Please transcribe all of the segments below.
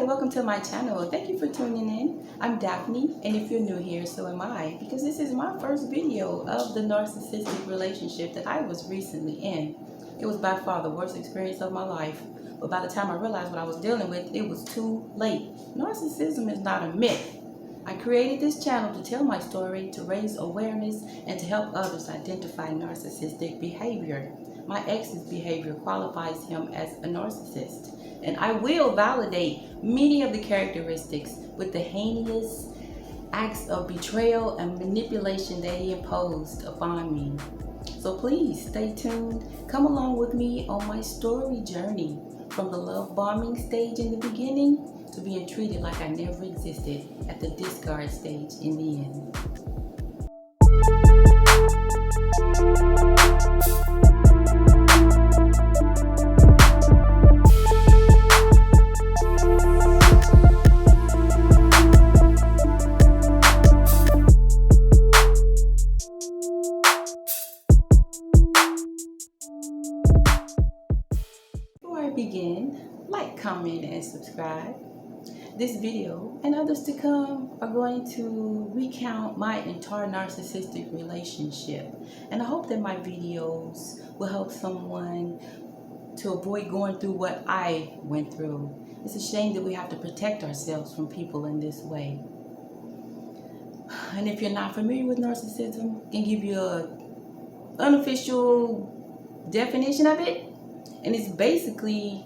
welcome to my channel. Thank you for tuning in. I'm Daphne, and if you're new here, so am I, because this is my first video of the narcissistic relationship that I was recently in. It was by far the worst experience of my life, but by the time I realized what I was dealing with, it was too late. Narcissism is not a myth. I created this channel to tell my story, to raise awareness, and to help others identify narcissistic behavior. My ex's behavior qualifies him as a narcissist, and I will validate many of the characteristics with the heinous acts of betrayal and manipulation that he imposed upon me. So please stay tuned. Come along with me on my story journey from the love bombing stage in the beginning to being treated like I never existed at the discard stage in the end. Before I begin, like, comment, and subscribe. This video and others to come are going to recount my entire narcissistic relationship, and I hope that my videos will help someone to avoid going through what I went through. It's a shame that we have to protect ourselves from people in this way. And if you're not familiar with narcissism, I can give you an unofficial definition of it, and it's basically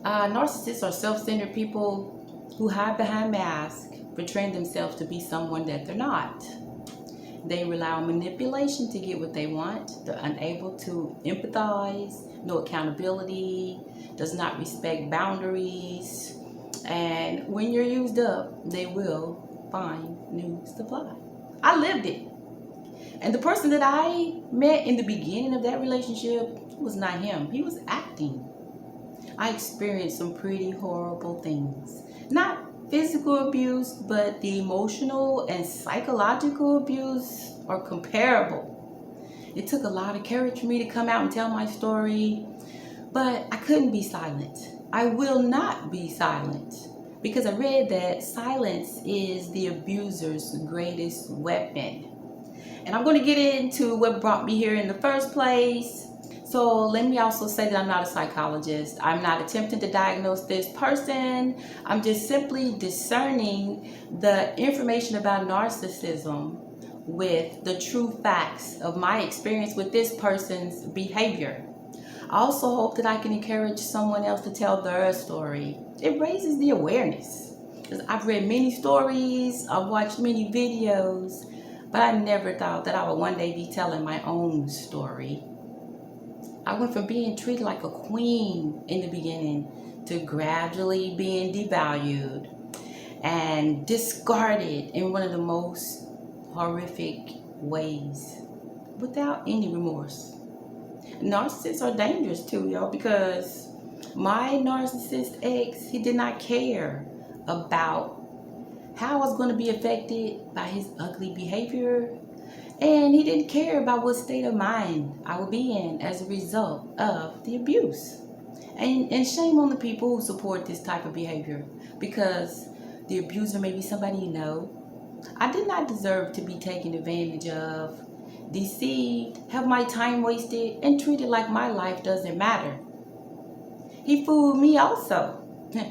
narcissists are self-centered people who hide behind masks, portraying themselves to be someone that they're not. They rely on manipulation to get what they want. They're unable to empathize, no accountability, does not respect boundaries, and when you're used up, they will find new supply. I lived it. And the person that I met in the beginning of that relationship was not him. He was acting. I experienced some pretty horrible things. Not physical abuse, but the emotional and psychological abuse are comparable. It took a lot of courage for me to come out and tell my story, but I couldn't be silent. I will not be silent, because I read that silence is the abuser's greatest weapon. And I'm going to get into what brought me here in the first place. So let me also say that I'm not a psychologist. I'm not attempting to diagnose this person. I'm just simply discerning the information about narcissism with the true facts of my experience with this person's behavior. I also hope that I can encourage someone else to tell their story. It raises the awareness. Because I've read many stories, I've watched many videos, but I never thought that I would one day be telling my own story. I went from being treated like a queen in the beginning to gradually being devalued and discarded in one of the most horrific ways without any remorse. Narcissists are dangerous too, y'all, because my narcissist ex, he did not care about how I was going to be affected by his ugly behavior. And he didn't care about what state of mind I would be in as a result of the abuse. And shame on the people who support this type of behavior, because the abuser may be somebody you know. I did not deserve to be taken advantage of, deceived, have my time wasted, and treated like my life doesn't matter. He fooled me also.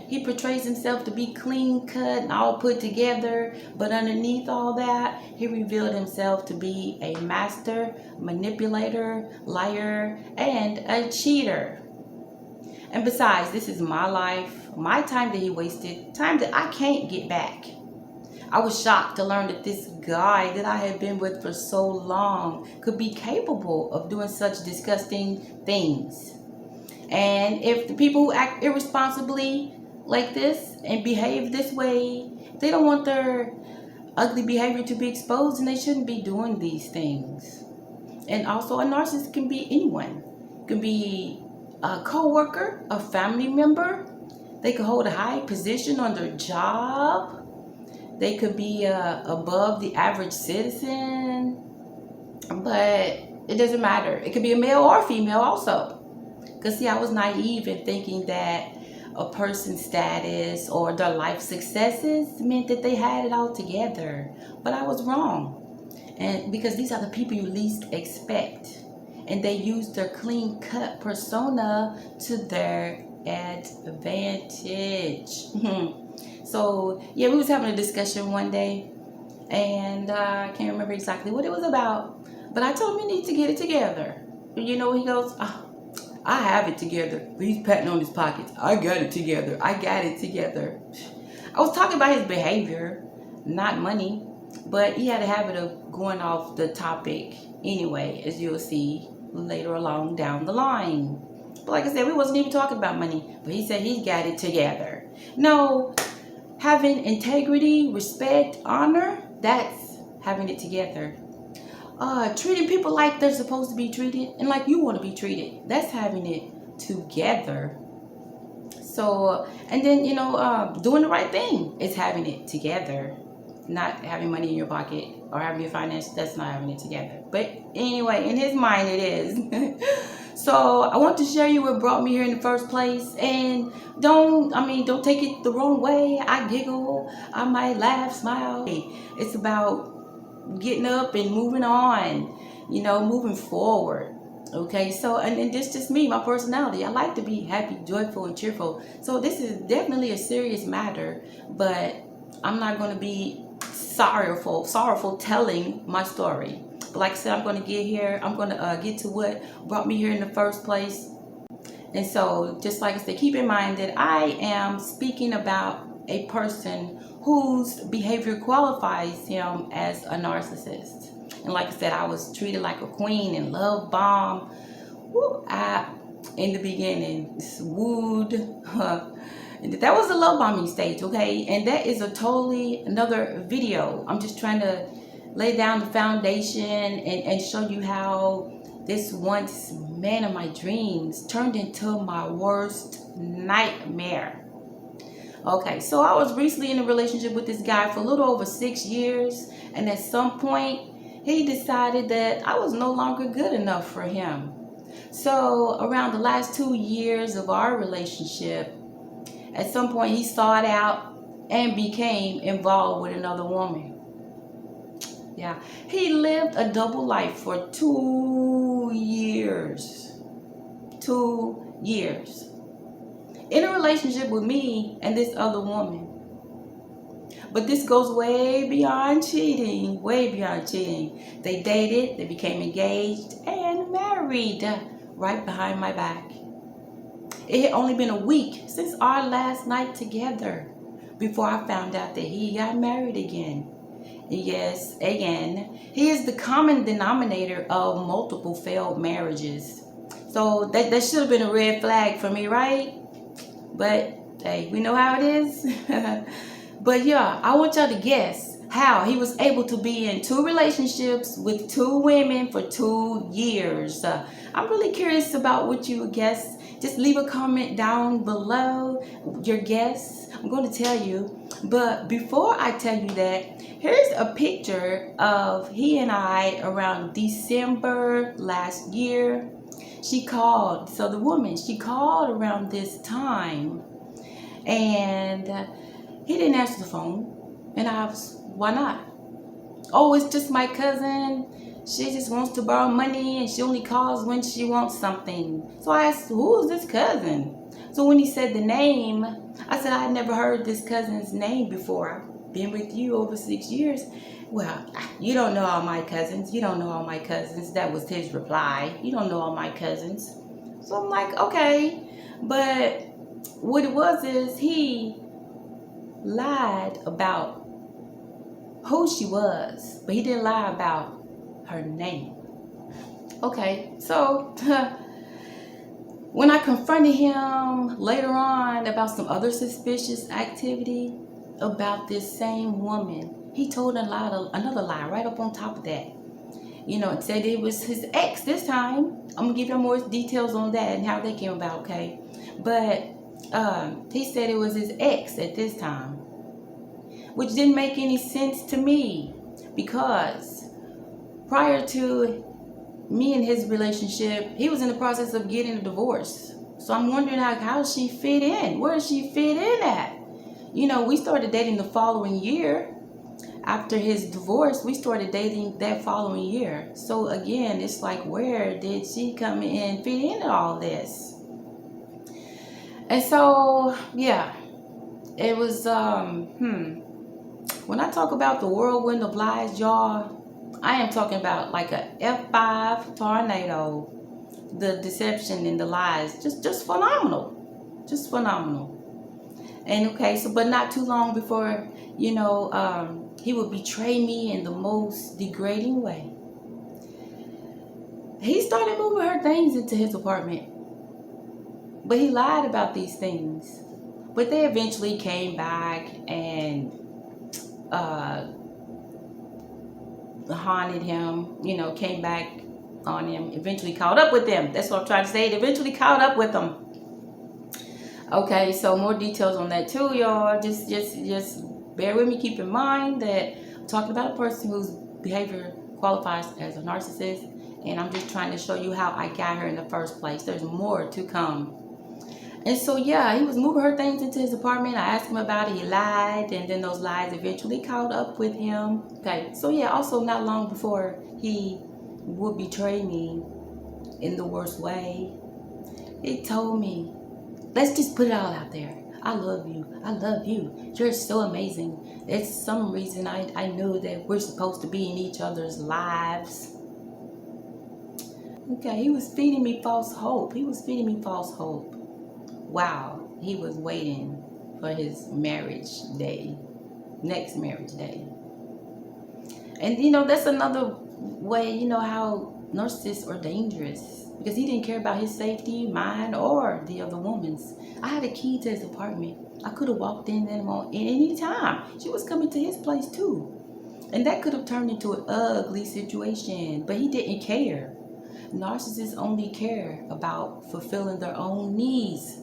He portrays himself to be clean cut and all put together, but underneath all that, he revealed himself to be a master manipulator, liar, and a cheater. And besides, this is my life, my time that he wasted, time that I can't get back. I was shocked to learn that this guy that I had been with for so long could be capable of doing such disgusting things. And if the people who act irresponsibly like this and behave this way, they don't want their ugly behavior to be exposed, and they shouldn't be doing these things. And also, a narcissist can be anyone. It can be a co-worker, a family member. They could hold a high position on their job. They could be above the average citizen. But it doesn't matter. It could be a male or female also. Because see, I was naive in thinking that a person's status or their life successes meant that they had it all together. But I was wrong. And because these are the people you least expect. And they use their clean cut persona to their advantage. So yeah, we was having a discussion one day, and I can't remember exactly what it was about, but I told him you need to get it together. You know, he goes, oh, I have it together. But he's patting on his pockets. I got it together. I got it together. I was talking about his behavior, not money, but he had a habit of going off the topic anyway, as you'll see later along down the line. But like I said, we wasn't even talking about money, but he said he's got it together. No, having integrity, respect, honor, that's having it together. Treating people like they're supposed to be treated and like you want to be treated, that's having it together. So, and then, doing the right thing is having it together. Not having money in your pocket or having your finance, that's not having it together. But anyway, in his mind it is. So I want to share you what brought me here in the first place. And don't take it the wrong way. I giggle, I might laugh, smile. It's about getting up and moving on, moving forward. Okay, so and this just me, my personality. I like to be happy, joyful, and cheerful. So this is definitely a serious matter, but I'm not going to be sorrowful telling my story. But like I said, I'm going to get to what brought me here in the first place. And so, just like I said, keep in mind that I am speaking about a person whose behavior qualifies him as a narcissist. And like I said, I was treated like a queen and love bomb. In the beginning, wooed. That was the love bombing stage, okay? And that is a totally another video. I'm just trying to lay down the foundation and show you how this once man of my dreams turned into my worst nightmare. Okay, so I was recently in a relationship with this guy for a little over 6 years, and at some point he decided that I was no longer good enough for him. So around the last 2 years of our relationship, at some point he sought out and became involved with another woman. Yeah, he lived a double life for 2 years. 2 years. In a relationship with me and this other woman. But this goes way beyond cheating. Way beyond cheating. They dated, they became engaged and married right behind my back. It had only been a week since our last night together before I found out that he got married again. Yes, again. He is the common denominator of multiple failed marriages. So that should have been a red flag for me, right? But hey, we know how it is. But yeah, I want y'all to guess how he was able to be in 2 relationships with 2 women for 2 years. I'm really curious about what you would guess. Just leave a comment down below your guess. I'm going to tell you. But before I tell you that, here's a picture of he and I around December last year. She called. So the woman, she called around this time. And he didn't answer the phone. And I was, why not? Oh, it's just my cousin. She just wants to borrow money and she only calls when she wants something. So I asked, who is this cousin? So when he said the name, I said, I had never heard this cousin's name before. I've been with you over 6 years. Well, you don't know all my cousins. You don't know all my cousins. That was his reply. You don't know all my cousins. So I'm like, okay. But what it was is he lied about who she was, but he didn't lie about her name. Okay, so when I confronted him later on about some other suspicious activity about this same woman, he told another lie right up on top of that. It said it was his ex this time. I'm gonna give you more details on that and how that came about, okay? But he said it was his ex at this time, which didn't make any sense to me because prior to me and his relationship, he was in the process of getting a divorce. So I'm wondering how she fit in. Where does she fit in at? We started dating the following year. After his divorce, we started dating that following year. So again, it's like, where did she come in and fit into all this? And so, yeah, it was, when I talk about the whirlwind of lies, y'all, I am talking about like a F5 tornado. The deception and the lies, just phenomenal. Just phenomenal. And okay, so but not too long before, he would betray me in the most degrading way. He started moving her things into his apartment. But he lied about these things. But they eventually came back and haunted him, came back on him, eventually caught up with him. That's what I'm trying to say. It eventually caught up with him. Okay, so more details on that too, y'all. Just bear with me. Keep in mind that I'm talking about a person whose behavior qualifies as a narcissist, and I'm just trying to show you how I got her in the first place. There's more to come. And so, yeah, he was moving her things into his apartment. I asked him about it. He lied, and then those lies eventually caught up with him. Okay, so yeah, also not long before he would betray me in the worst way, he told me, let's just put it all out there. I love you. I love you. You're so amazing. It's some reason I knew that we're supposed to be in each other's lives. Okay, he was feeding me false hope. Wow, he was waiting for his marriage day, next marriage day. And that's another way, how narcissists are dangerous, because he didn't care about his safety, mine, or the other woman's. I had a key to his apartment. I could have walked in at any time. She was coming to his place too. And that could have turned into an ugly situation, but he didn't care. Narcissists only care about fulfilling their own needs.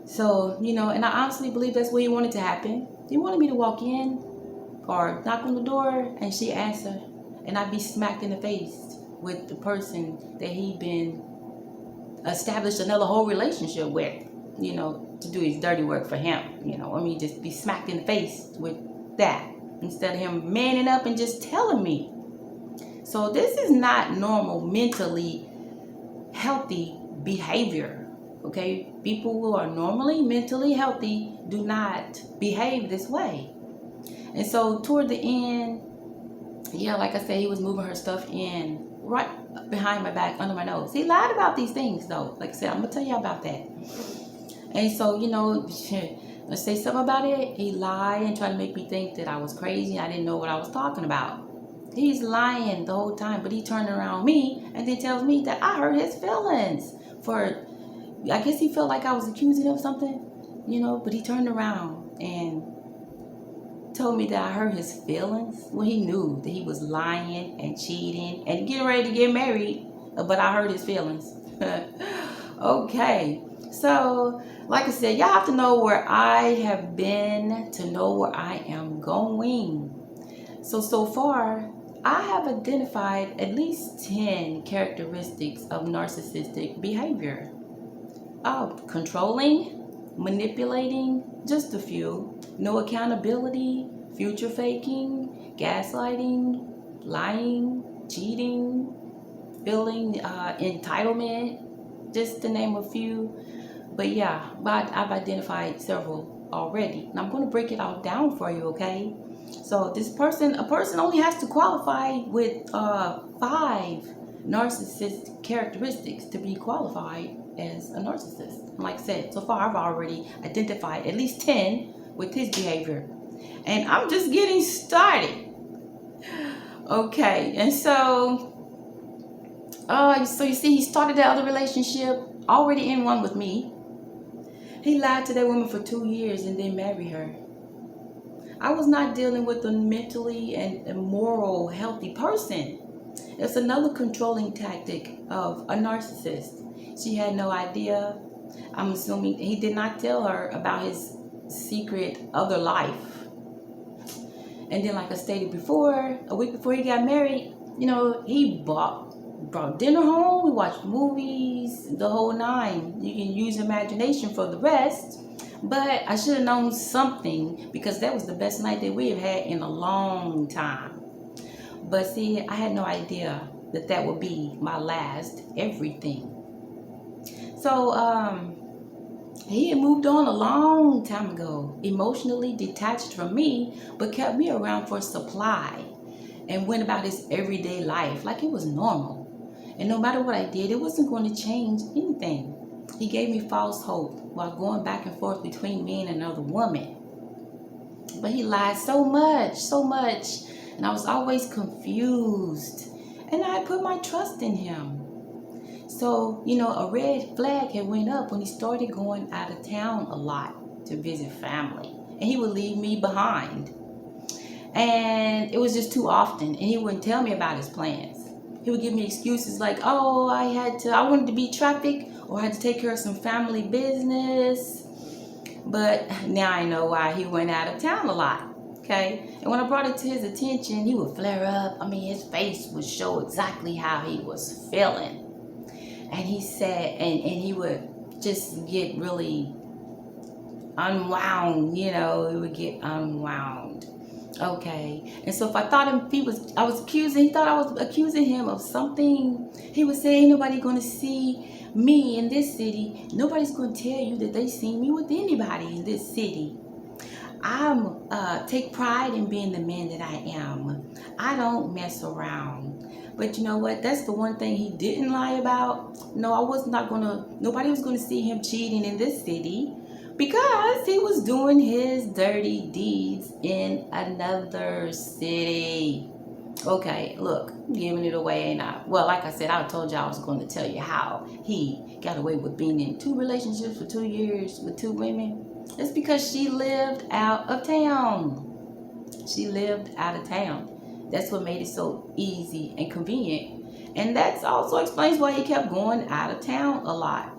So, and I honestly believe that's what he wanted to happen. He wanted me to walk in or knock on the door and she answer, and I'd be smacked in the face with the person that he'd been established another whole relationship with, to do his dirty work for him, just be smacked in the face with that instead of him manning up and just telling me. So this is not normal, mentally healthy behavior. Okay, people who are normally mentally healthy do not behave this way. And so toward the end, yeah, like I said, he was moving her stuff in right behind my back, under my nose. He lied about these things though. Like I said, I'm gonna tell you about that. And so, let's say something about it. He lied and tried to make me think that I was crazy. I didn't know what I was talking about. He's lying the whole time, but he turned around me and then tells me that I hurt his feelings for, I guess he felt like I was accusing him of something, but he turned around and told me that I hurt his feelings. Well, he knew that he was lying and cheating and getting ready to get married, but I hurt his feelings. Okay, so like I said, y'all have to know where I have been to know where I am going. So far, I have identified at least 10 characteristics of narcissistic behavior. Controlling, manipulating, just a few. No accountability, future faking, gaslighting, lying, cheating, feeling entitlement, just to name a few. But yeah, I've identified several already. And I'm going to break it all down for you, okay? So a person only has to qualify with 5 narcissist characteristics to be qualified as a narcissist. And like I said, so far I've already identified at least 10 with his behavior. And I'm just getting started. Okay, and so you see, he started that other relationship, already in one with me. He lied to that woman for 2 years and then married her. I was not dealing with a mentally and moral healthy person. It's another controlling tactic of a narcissist. She had no idea. I'm assuming he did not tell her about his secret other life. And then, like I stated before, a week before he got married, he bought brought dinner home, we watched movies, the whole nine. You can use imagination for the rest. But I should have known something, because that was the best night that we have had in a long time. But see, I had no idea that that would be my last everything. So, he had moved on a long time ago, emotionally detached from me, but kept me around for supply and went about his everyday life like it was normal. And no matter what I did, it wasn't going to change anything. He gave me false hope while going back and forth between me and another woman. But he lied so much, and I was always confused. And I put my trust in him. So, a red flag had went up when he started going out of town a lot to visit family. And he would leave me behind. And it was just too often. And he wouldn't tell me about his plans. He would give me excuses like, oh, I wanted to beat traffic, or I had to take care of some family business. But now I know why he went out of town a lot. Okay? And when I brought it to his attention, he would flare up. His face would show exactly how he was feeling. And he said, and he would just get really unwound, he would get unwound. Okay. And so if I thought he thought I was accusing him of something, he would say, ain't nobody going to see me in this city. Nobody's going to tell you that they seen me with anybody in this city. I'm take pride in being the man that I am. I don't mess around. But you know what? That's the one thing he didn't lie about. No, nobody was going to see him cheating in this city, because he was doing his dirty deeds in another city. Okay, look, I'm giving it away, ain't I? Well, like I said, I told you I was going to tell you how he got away with being in 2 relationships for 2 years with 2 women. It's because she lived out of town. She lived out of town. That's what made it so easy and convenient. And that also explains why he kept going out of town a lot.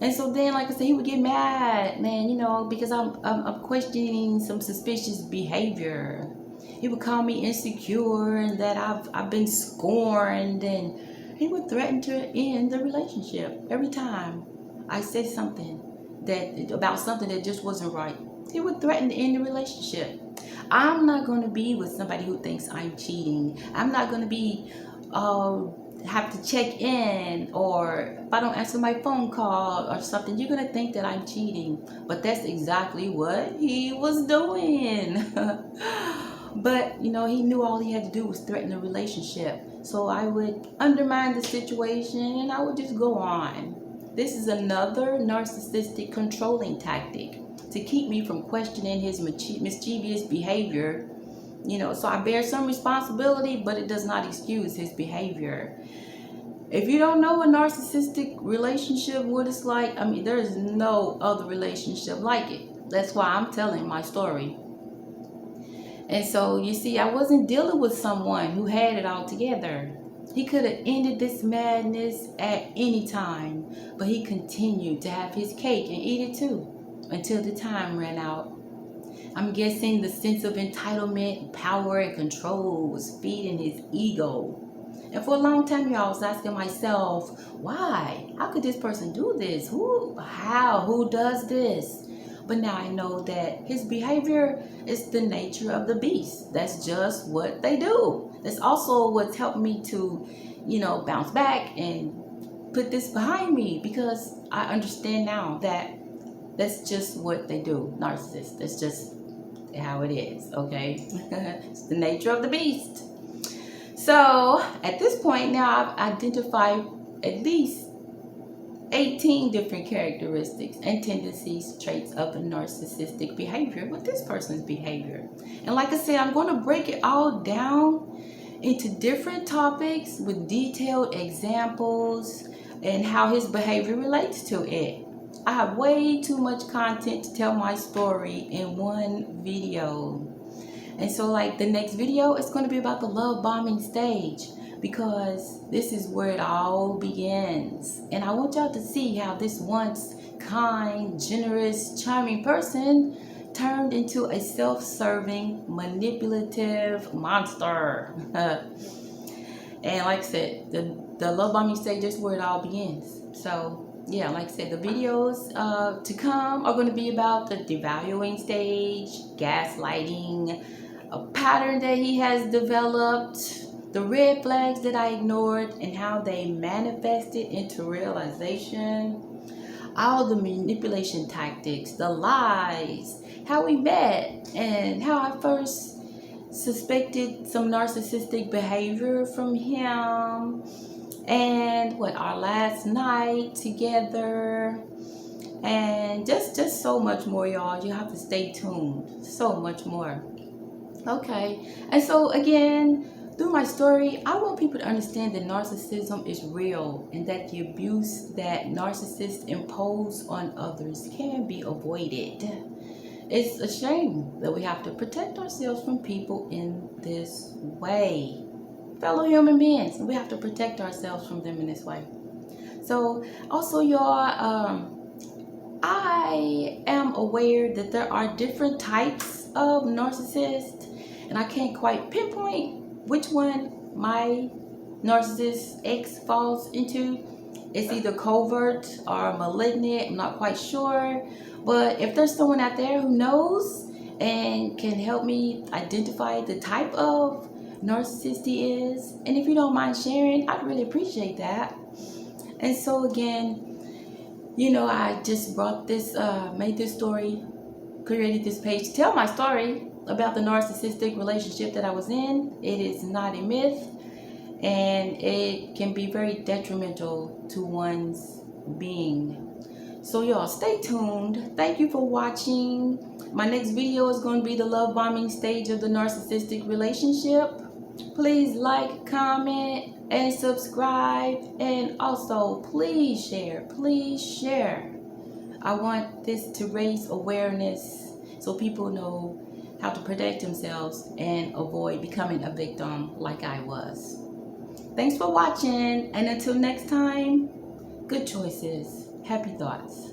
And so then, like I said, he would get mad, man, because I'm questioning some suspicious behavior. He would call me insecure and that I've been scorned, and he would threaten to end the relationship every time I said something about something that just wasn't right. He would threaten to end the relationship. I'm not going to be with somebody who thinks I'm cheating. I'm not going to be have to check in, or if I don't answer my phone call or something, you're going to think that I'm cheating. But that's exactly what he was doing. But, he knew all he had to do was threaten the relationship. So I would undermine the situation and I would just go on. This is another narcissistic controlling tactic to keep me from questioning his mischievous behavior. So I bear some responsibility, but it does not excuse his behavior. If you don't know a narcissistic relationship, what it's like, there is no other relationship like it. That's why I'm telling my story. And so, you see, I wasn't dealing with someone who had it all together. He could have ended this madness at any time, but he continued to have his cake and eat it too, until the time ran out. I'm guessing the sense of entitlement, power, and control was feeding his ego. And for a long time, y'all, I was asking myself, why? How could this person do this? Who does this? But now I know that his behavior is the nature of the beast. That's just what they do. That's also what's helped me to, bounce back and put this behind me, because I understand now that that's just what they do, narcissists. That's just how it is, okay? It's the nature of the beast. So at this point now, I've identified at least 18 different characteristics and tendencies, traits of a narcissistic behavior with this person's behavior. And like I said, I'm going to break it all down into different topics with detailed examples and how his behavior relates to it. I have way too much content to tell my story in one video. And so like the next video, it's going to be about the love bombing stage, because this is where it all begins. And I want y'all to see how this once kind, generous, charming person turned into a self-serving, manipulative monster. And like I said, the love bombing stage is where it all begins. So yeah, like I said, the videos to come are going to be about the devaluing stage, gaslighting, a pattern that he has developed, the red flags that I ignored, and how they manifested into realization, all the manipulation tactics, the lies, how we met, and how I first suspected some narcissistic behavior from him, and what our last night together, and just so much more, y'all. You have to stay tuned. So much more. Okay, and so again, through my story, I want people to understand that narcissism is real and that the abuse that narcissists impose on others can be avoided. It's a shame that we have to protect ourselves from people in this way. Fellow human beings, we have to protect ourselves from them in this way. So also, y'all, I am aware that there are different types of narcissists, and I can't quite pinpoint which one my narcissist ex falls into. It's either covert or malignant, I'm not quite sure. But if there's someone out there who knows and can help me identify the type of narcissist he is, and if you don't mind sharing, I'd really appreciate that. And so again, I just brought this, made this story, created this page to tell my story about the narcissistic relationship that I was in. It is not a myth, and it can be very detrimental to one's being. So y'all, stay tuned. Thank you for watching. My next video is going to be the love bombing stage of the narcissistic relationship. Please like, comment, and subscribe, and also please share. I want this to raise awareness so people know how to protect themselves and avoid becoming a victim like I was. Thanks for watching, and until next time, good choices, happy thoughts.